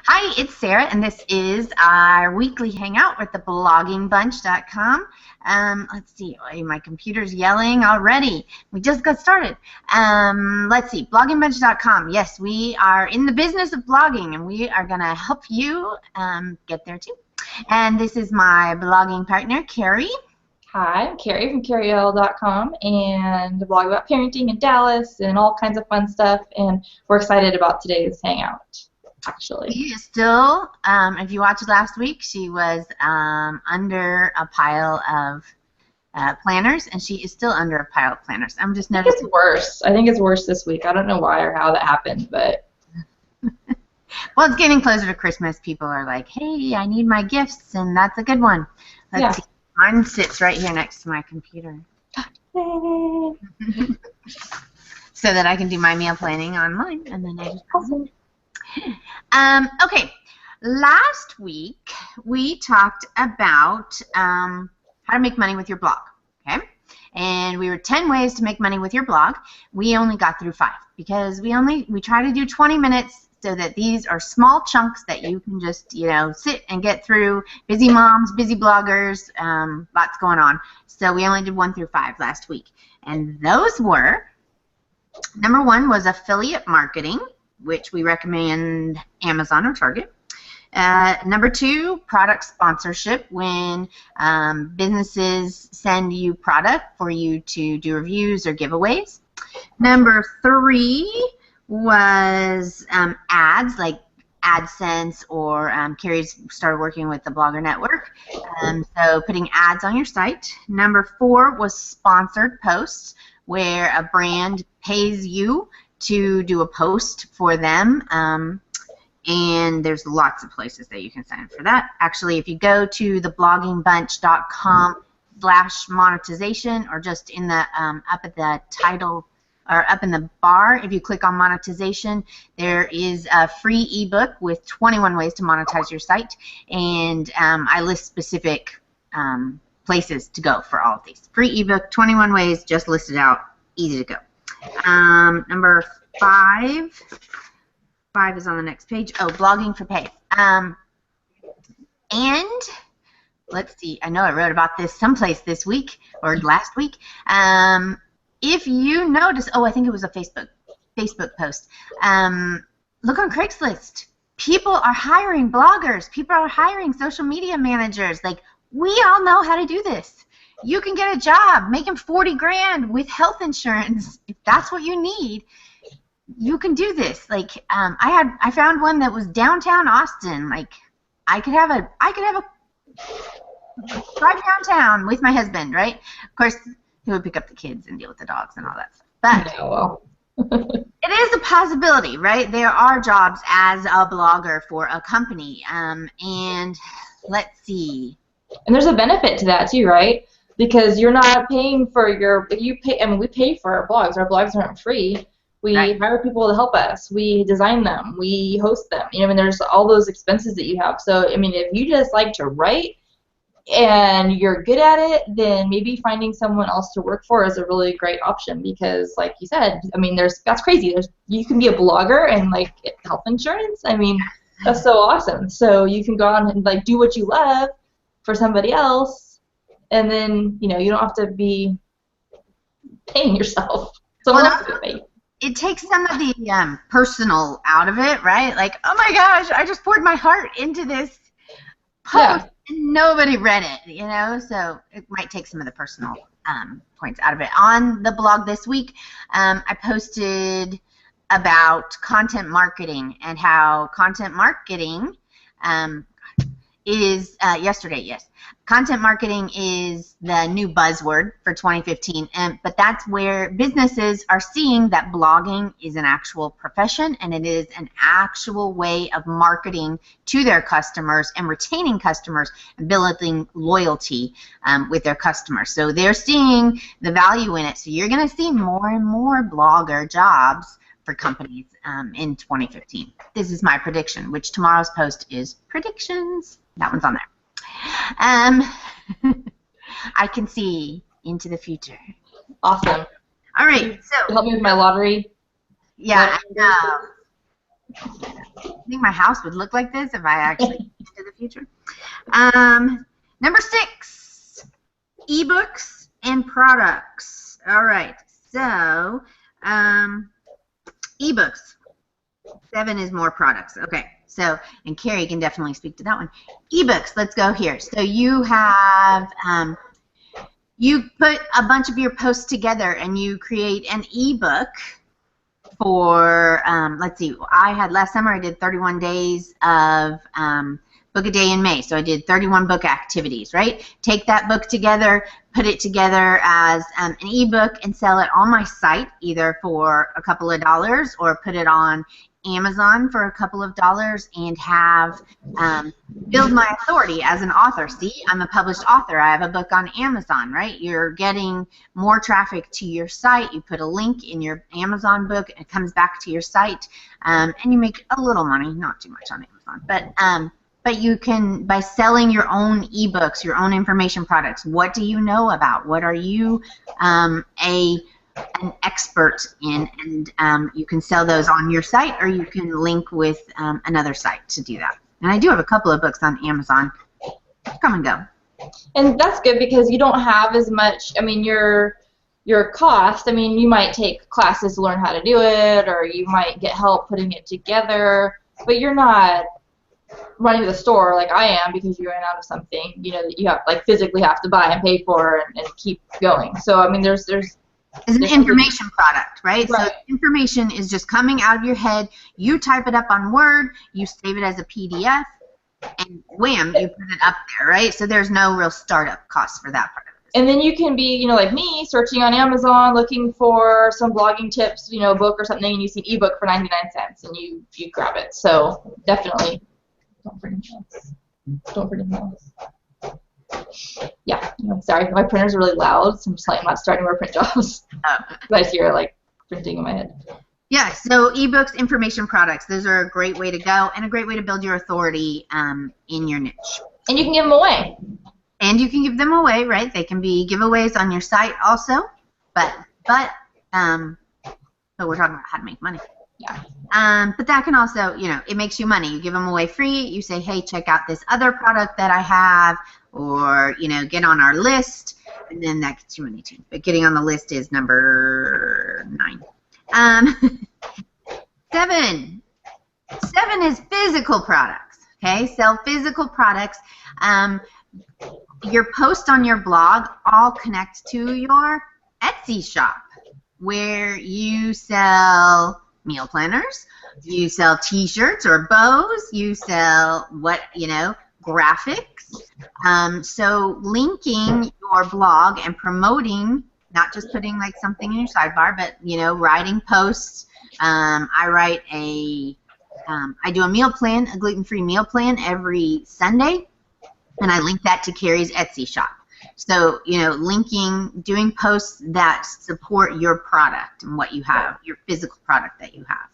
Hi, it's Sarah, and this is our weekly hangout with the bloggingbunch.com. Let's see, my computer's yelling already. We just got started. Let's see, bloggingbunch.com. Yes, we are in the business of blogging, and we are going to help you get there too. And this is my blogging partner, Carrie. Hi, I'm Carrie from CarrieL.com, and I blog about parenting in Dallas and all kinds of fun stuff, and we're excited about today's hangout, actually. She is still, if you watched last week, she was under a pile of planners, and she is still under a pile of planners. I'm just noticing. It's worse. I think it's worse this week. I don't know why or how that happened, but... Well, it's getting closer to Christmas. People are like, hey, I need my gifts, and that's a good one. Let's see. Mine sits right here next to my computer. So that I can do my meal planning online, and then I just okay, last week we talked about how to make money with your blog, okay? And we were 10 ways to make money with your blog. We only got through 5 because we try to do 20 minutes so that these are small chunks that you can just, sit and get through. Busy moms, busy bloggers, lots going on. So we only did 1 through 5 last week. And those were, number 1 was affiliate marketing, which we recommend Amazon or Target. Number 2, product sponsorship, when businesses send you product for you to do reviews or giveaways. Number 3 was ads, like AdSense, or Carrie's started working with the Blogger Network, so putting ads on your site. Number 4 was sponsored posts, where a brand pays you to do a post for them, and there's lots of places that you can sign up for that. Actually, if you go to thebloggingbunch.com/monetization, or just in the up at the title, or up in the bar, if you click on monetization, there is a free ebook with 21 ways to monetize your site, and I list specific places to go for all of these. Free ebook, 21 ways, just listed out, easy to go. Number 5 is on the next page. Oh, blogging for pay. And let's see, I know I wrote about this someplace this week or last week. If you notice, I think it was a Facebook post. Look on Craigslist. People are hiring bloggers. People are hiring social media managers. Like, we all know how to do this. You can get a job making 40 grand with health insurance. If that's what you need, you can do this. Like, I found one that was downtown Austin. Like, I could have a drive downtown with my husband, right? Of course, he would pick up the kids and deal with the dogs and all that stuff. But it is a possibility, right? There are jobs as a blogger for a company. And let's see. And there's a benefit to that too, right? Because you're not paying for we pay for our blogs. Our blogs aren't free. We hire people to help us. We design them. We host them. And there's all those expenses that you have. So, if you just like to write and you're good at it, then maybe finding someone else to work for is a really great option, because, like you said, that's crazy. You can be a blogger and get health insurance. That's so awesome. So you can go on and do what you love for somebody else, and then you don't have to be paying yourself. Someone else to pay. It takes some of the personal out of it, right? Like, oh my gosh, I just poured my heart into this post and nobody read it, so it might take some of the personal points out of it. On the blog this week, I posted about content marketing and how content marketing is yesterday, yes. Content marketing is the new buzzword for 2015, but that's where businesses are seeing that blogging is an actual profession, and it is an actual way of marketing to their customers and retaining customers and building loyalty with their customers. So they're seeing the value in it. So you're going to see more and more blogger jobs for companies in 2015. This is my prediction, which tomorrow's post is predictions. That one's on there. I can see into the future. Awesome. All right. So help me with my lottery. Yeah, I know. think my house would look like this if I actually went into the future? Number 6, ebooks and products. All right, so ebooks. 7 is more products. Okay, so, and Carrie can definitely speak to that one. Ebooks, let's go here. So you have, you put a bunch of your posts together and you create an ebook for, let's see, last summer I did 31 days of book a day in May. So I did 31 book activities, right? Take that book together, put it together as an ebook and sell it on my site, either for a couple of dollars or put it on Amazon for a couple of dollars and have build my authority as an author. See, I'm a published author. I have a book on Amazon, right? You're getting more traffic to your site. You put a link in your Amazon book, it comes back to your site, and you make a little money, not too much on Amazon, but you can, by selling your own ebooks, your own information products. What do you know about? What are you an expert in, and you can sell those on your site, or you can link with another site to do that. And I do have a couple of books on Amazon. Come and go. And that's good because you don't have as much, I mean, your cost, I mean, you might take classes to learn how to do it, or you might get help putting it together, but you're not running to the store like I am because you ran out of something, you know, that you have, like, physically have to buy and pay for and keep going. So, I mean, there's it's an information product, right? So information is just coming out of your head. You type it up on Word, you save it as a PDF, and wham, you put it up there, right? So there's no real startup cost for that part of it. And then you can be, you know, like me, searching on Amazon, looking for some blogging tips, you know, book or something, and you see an ebook for 99 cents, and you grab it. So definitely, don't forget this. Don't forget this. Yeah, sorry, my printers are really loud, so I'm just like, I'm not starting more print jobs. I hear like printing in my head. Yeah, so ebooks, information products, those are a great way to go and a great way to build your authority in your niche. And you can give them away. And you can give them away, right? They can be giveaways on your site also, but so we're talking about how to make money. Yeah. But that can also, you know, it makes you money. You give them away free. You say, hey, check out this other product that I have, or, you know, get on our list, and then that gets you money too. But getting on the list is number 9. 7 is physical products. Okay, sell physical products. Your posts on your blog all connect to your Etsy shop, where you sell meal planners, you sell T-shirts or bows, you sell graphics. So linking your blog and promoting, not just putting like something in your sidebar, but, you know, writing posts. I do a meal plan, a gluten-free meal plan every Sunday, and I link that to Carrie's Etsy shop. So, you know, linking, doing posts that support your product and what you have, your physical product that you have.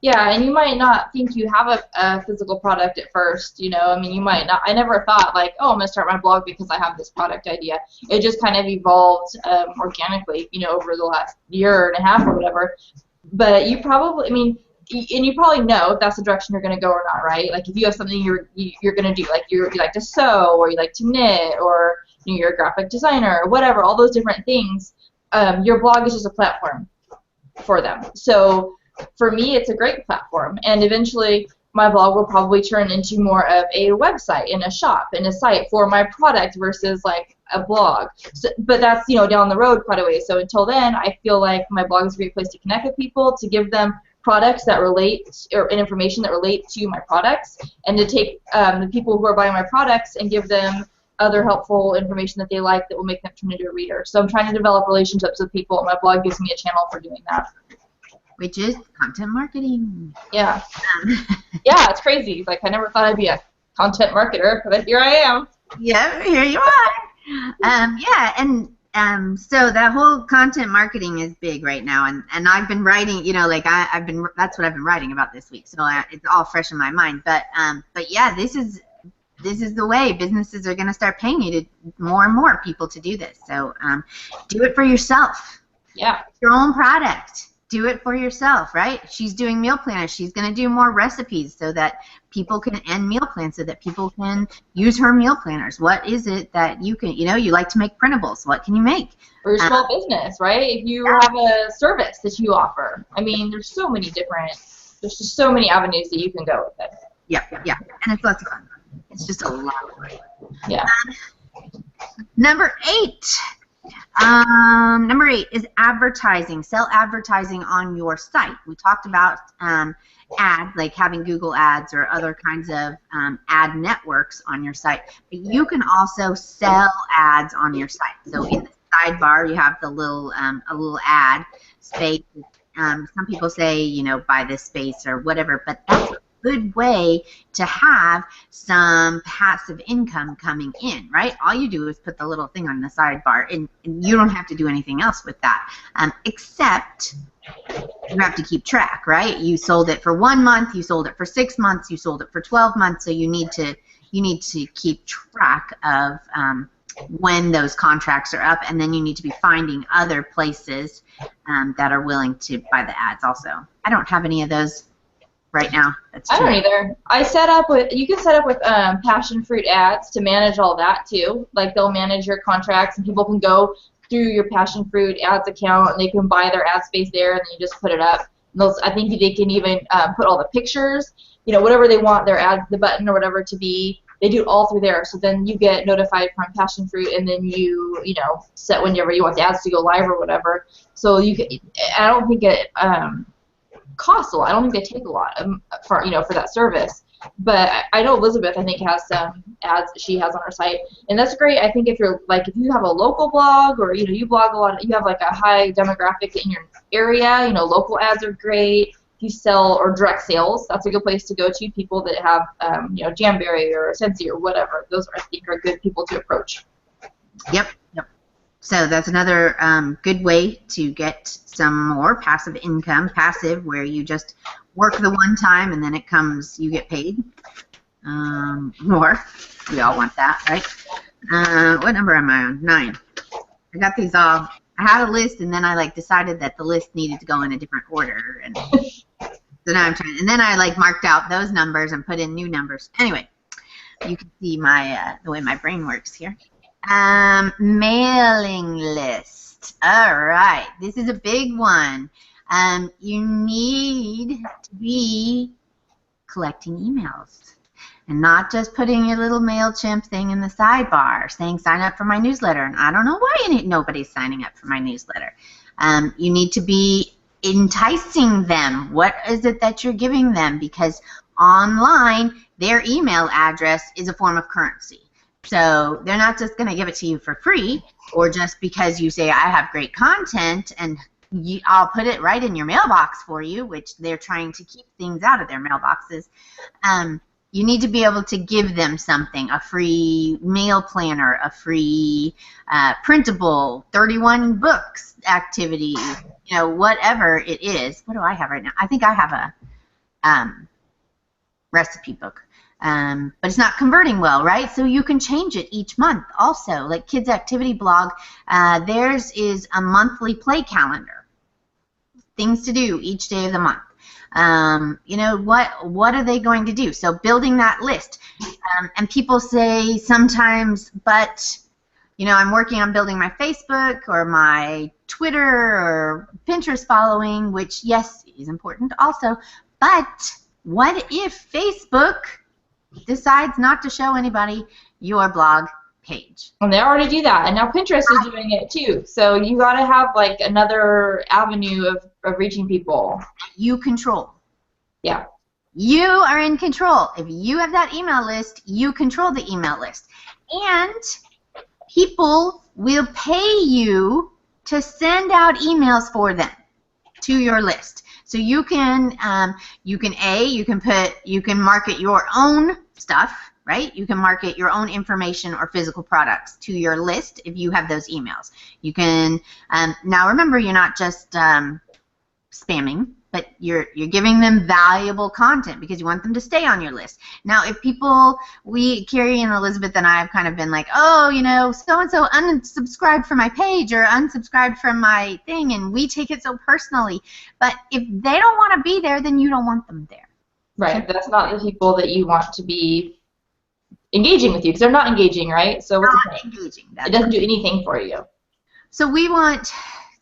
Yeah, and you might not think you have a physical product at first, you know. I mean, you might not. I never thought, like, oh, I'm going to start my blog because I have this product idea. It just kind of evolved organically, you know, over the last year and a half or whatever. But you probably, I mean, and you probably know if that's the direction you're going to go or not, right? Like, if you have something you're going to do, like you like to sew, or you like to knit, or you're a graphic designer, or whatever, all those different things, your blog is just a platform for them. So for me, it's a great platform, and eventually my blog will probably turn into more of a website and a shop and a site for my product versus like a blog. So, but that's, you know, down the road quite a way. So until then, I feel like my blog is a great place to connect with people, to give them products that relate, or information that relate to my products, and to take the people who are buying my products and give them other helpful information that they like that will make them turn into a reader. So I'm trying to develop relationships with people, and my blog gives me a channel for doing that. Which is content marketing. Yeah. Yeah, it's crazy. Like, I never thought I'd be a content marketer, but here I am. Yeah, here you are. Yeah, and so that whole content marketing is big right now, and I've been writing, you know, like that's what I've been writing about this week, so it's all fresh in my mind. But yeah, this is the way businesses are going to start paying you to more and more people to do this. So do it for yourself. Yeah. Your own product. do it for yourself, right? She's doing meal planners. She's going to do more recipes so that people can, and meal plans so that people can use her meal planners. What is it that you can, you like to make printables. What can you make? Or your small business, right? If you have a service that you offer. I mean, there's just so many avenues that you can go with it. Yeah. And it's lots of fun. It's just a lot of fun. Yeah. Number 8. Number 8 is advertising. Sell advertising on your site. We talked about ads, like having Google Ads or other kinds of ad networks on your site. But you can also sell ads on your site. So in the sidebar, you have the little a little ad space. Some people say, buy this space or whatever, but that's a good way to have some passive income coming in, right? All you do is put the little thing on the sidebar, and you don't have to do anything else with that, except you have to keep track, right? You sold it for 1 month, you sold it for 6 months, you sold it for 12 months, so you need to keep track of when those contracts are up, and then you need to be finding other places that are willing to buy the ads also. I don't have any of those right now. I don't either. You can set up with Passion Fruit Ads to manage all that too. Like they'll manage your contracts, and people can go through your Passion Fruit Ads account and they can buy their ad space there, and then you just put it up. I think they can even put all the pictures, whatever they want their ad, the button or whatever to be. They do it all through there, so then you get notified from Passion Fruit, and then you set whenever you want the ads to go live or whatever. So I don't think it costs a lot. I don't think they take a lot for that service. But I know Elizabeth, I think, has some ads that she has on her site, and that's great. I think if you have a local blog, or you blog a lot, you have like a high demographic in your area. Local ads are great. You sell or direct sales, that's a good place to go to. People that have Jamberry or Scentsy or whatever, those I think are good people to approach. Yep. So that's another good way to get some more passive income. Passive, where you just work the one time and then you get paid more. We all want that, right? What number am I on? 9. I got these all. I had a list, and then I decided that the list needed to go in a different order, and so now I'm trying. And then I marked out those numbers and put in new numbers. Anyway, you can see my the way my brain works here. Mailing list. All right, this is a big one. You need to be collecting emails, and not just putting your little MailChimp thing in the sidebar saying sign up for my newsletter. And I don't know why nobody's signing up for my newsletter. You need to be enticing them. What is it that you're giving them? Because online, their email address is a form of currency. So they're not just going to give it to you for free, or just because you say I have great content and I'll put it right in your mailbox for you, which they're trying to keep things out of their mailboxes. You need to be able to give them something, a free mail planner, a free printable, 31 books activity, whatever it is. What do I have right now? I think I have a recipe book. But it's not converting well, right? So you can change it each month also. Like Kids Activity Blog, theirs is a monthly play calendar. Things to do each day of the month. What are they going to do? So building that list. And people say sometimes, but, I'm working on building my Facebook or my Twitter or Pinterest following, which, yes, is important also. But what if Facebook decides not to show anybody your blog page? And they already do that, and now Pinterest is doing it too. So you got to have another avenue of reaching people. You control. Yeah. You are in control. If you have that email list, you control the email list. And people will pay you to send out emails for them to your list. So you can market your own stuff, right? You can market your own information or physical products to your list if you have those emails. You can now remember, you're not just spamming. but you're giving them valuable content because you want them to stay on your list. Now, if people, Carrie and Elizabeth and I have kind of been like, oh, you know, so-and-so unsubscribed from my page or unsubscribed from my thing, and we take it so personally. But if they don't want to be there, then you don't want them there. Right. That's not the people that you want to be engaging with you, because they're not engaging, right? So what's the point? Engaging. It doesn't do anything for you. So we want to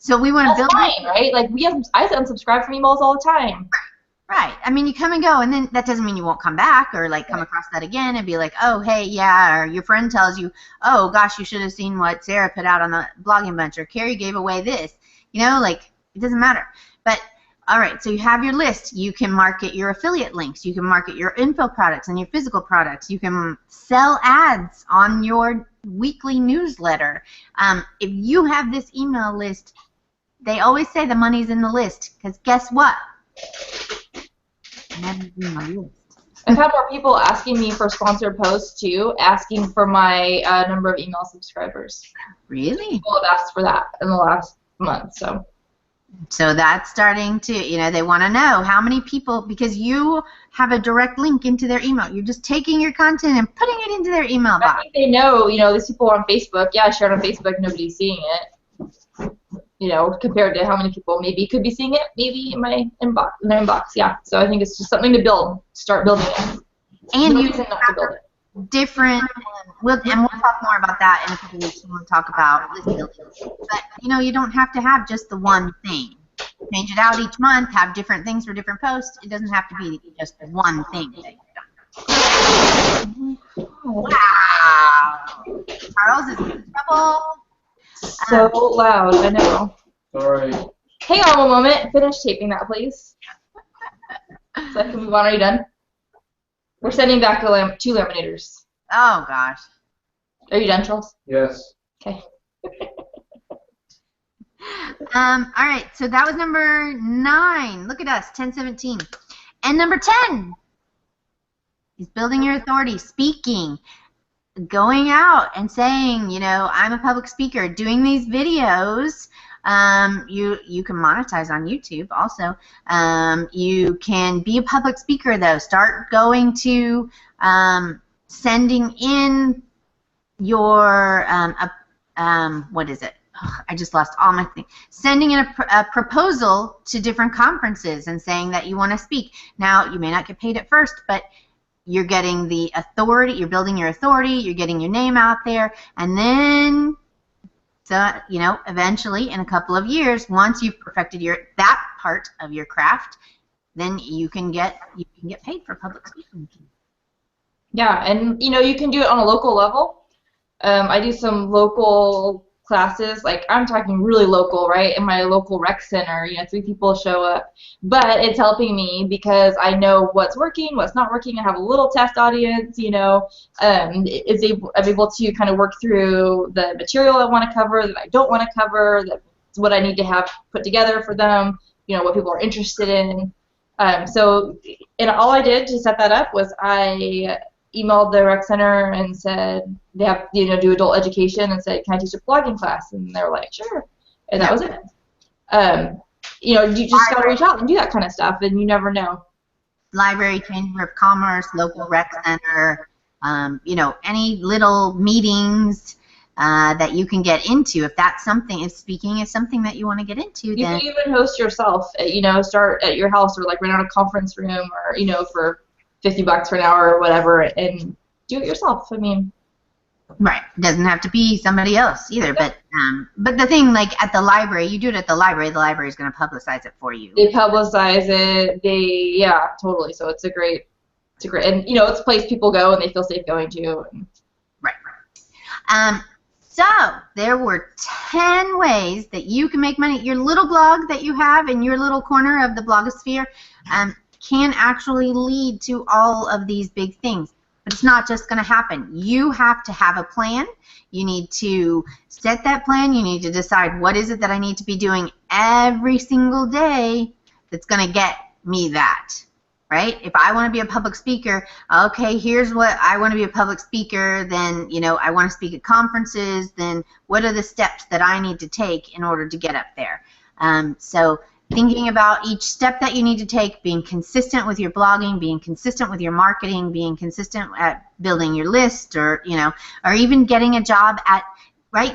build. Fine, right? Like I unsubscribe from emails all the time. Right. I mean, you come and go, and then that doesn't mean you won't come back or like come across that again and be like, oh, hey, yeah, or your friend tells you, oh, gosh, you should have seen what Sarah put out on the Blogging Bunch, or Carrie gave away this. You know, like, it doesn't matter. But all right, so you have your list. You can market your affiliate links. You can market your info products and your physical products. You can sell ads on your weekly newsletter. If you have this email list, they always say the money's in the list, because guess what? Money's in my list. I've had more people asking me for sponsored posts, too, asking for my number of email subscribers. Really? People have asked for that in the last month, so. So that's starting to, you know, they want to know how many people, because you have a direct link into their email. You're just taking your content and putting it into their email box. I think they know, you know, these people on Facebook, yeah, I shared on Facebook, nobody's seeing it. You know, compared to how many people maybe could be seeing it, maybe in my inbox, yeah. So I think it's just something to build, start building it. And no you reason not to build it. Different, and we'll talk more about that in a couple weeks when we talk about list building. But you know, you don't have to have just the one thing. Change it out each month. Have different things for different posts. It doesn't have to be just one thing that you've done. Wow, Charles is in trouble. So loud, I know. Sorry. Hang on one moment. Finish taping that, please. So I can move on. Are you done? We're sending back the two laminators. Oh gosh. Are you done, Charles? Yes. Okay. All right, so that was number 9. Look at us, 10:17. And number 10 is building your authority, speaking, going out and saying, you know, I'm a public speaker, doing these videos. You can monetize on YouTube also. You can be a public speaker, though. Start going to sending in your what is it? I just lost all my things. Sending in a proposal to different conferences and saying that you want to speak. Now, you may not get paid at first, but you're getting the authority, you're building your authority, you're getting your name out there, and then, so, you know, eventually, in a couple of years, once you've perfected that part of your craft, then you can get paid for public speaking. Yeah, and, you know, you can do it on a local level. I do some local classes, like I'm talking really local, right? In my local rec center, you know, 3 people show up, but it's helping me because I know what's working, what's not working. I have a little test audience, you know. I'm able to kind of work through the material I want to cover, that I don't want to cover, that's what I need to have put together for them, you know, what people are interested in. So, and all I did to set that up was I emailed the rec center and said they have, you know, do adult education, and said, can I teach a blogging class? And they were like, sure. And that was it. You know, you just got to reach out and do that kind of stuff, and you never know. Library, Chamber of Commerce, local rec center, you know, any little meetings that you can get into. If that's something, if speaking is something that you want to get into, you can even host yourself. You know, start at your house, or like rent out a conference room, or, you know, for $50 for an hour or whatever, and do it yourself. I mean, right. It doesn't have to be somebody else either. But the thing, like at the library, you do it at the library is going to publicize it for you. They publicize it. Yeah, totally. So it's a great, and you know, it's a place people go and they feel safe going to. Right. So there were 10 ways that you can make money. Your little blog that you have in your little corner of the blogosphere can actually lead to all of these big things. But it's not just going to happen. You have to have a plan. You need to set that plan. You need to decide what is it that I need to be doing every single day that's going to get me that, right? If I want to be a public speaker, okay, here's what I want to be a public speaker, then, you know, I want to speak at conferences, then what are the steps that I need to take in order to get up there? So thinking about each step that you need to take, being consistent with your blogging, being consistent with your marketing, being consistent at building your list, or or even getting a job at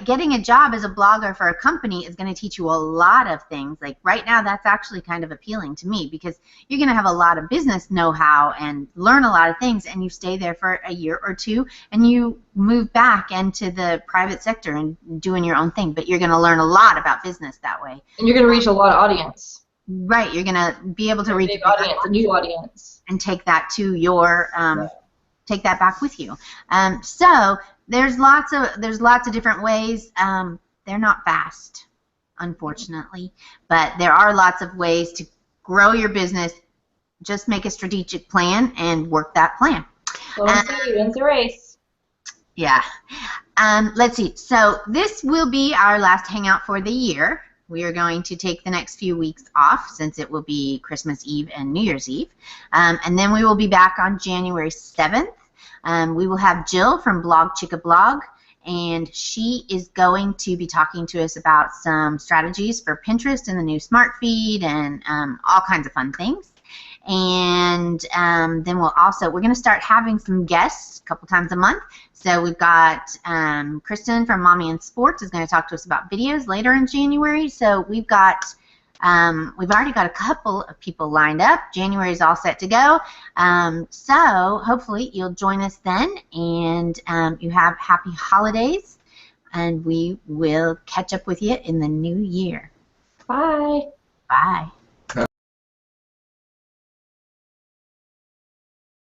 getting a job as a blogger for a company is going to teach you a lot of things. Like right now, that's actually kind of appealing to me because you're going to have a lot of business know-how and learn a lot of things, and you stay there for a year or two, and you move back into the private sector and doing your own thing. But you're going to learn a lot about business that way. And you're going to reach a lot of audience. Right. You're going to be able to reach a big audience, a new audience, and take that to your take that back with you. So there's lots of different ways. They're not fast, unfortunately, but there are lots of ways to grow your business. Just make a strategic plan and work that plan. Wins the race. Yeah. Let's see. So this will be our last hangout for the year. We are going to take the next few weeks off since it will be Christmas Eve and New Year's Eve. And then we will be back on January 7th. We will have Jill from Blog Chicka Blog, and she is going to be talking to us about some strategies for Pinterest and the new Smart Feed and all kinds of fun things. And then we're going to start having some guests a couple times a month. So we've got Kristen from Mommy and Sports is going to talk to us about videos later in January. So we've already got a couple of people lined up. January is all set to go. So hopefully you'll join us then, and you have happy holidays, and we will catch up with you in the new year. Bye. Bye.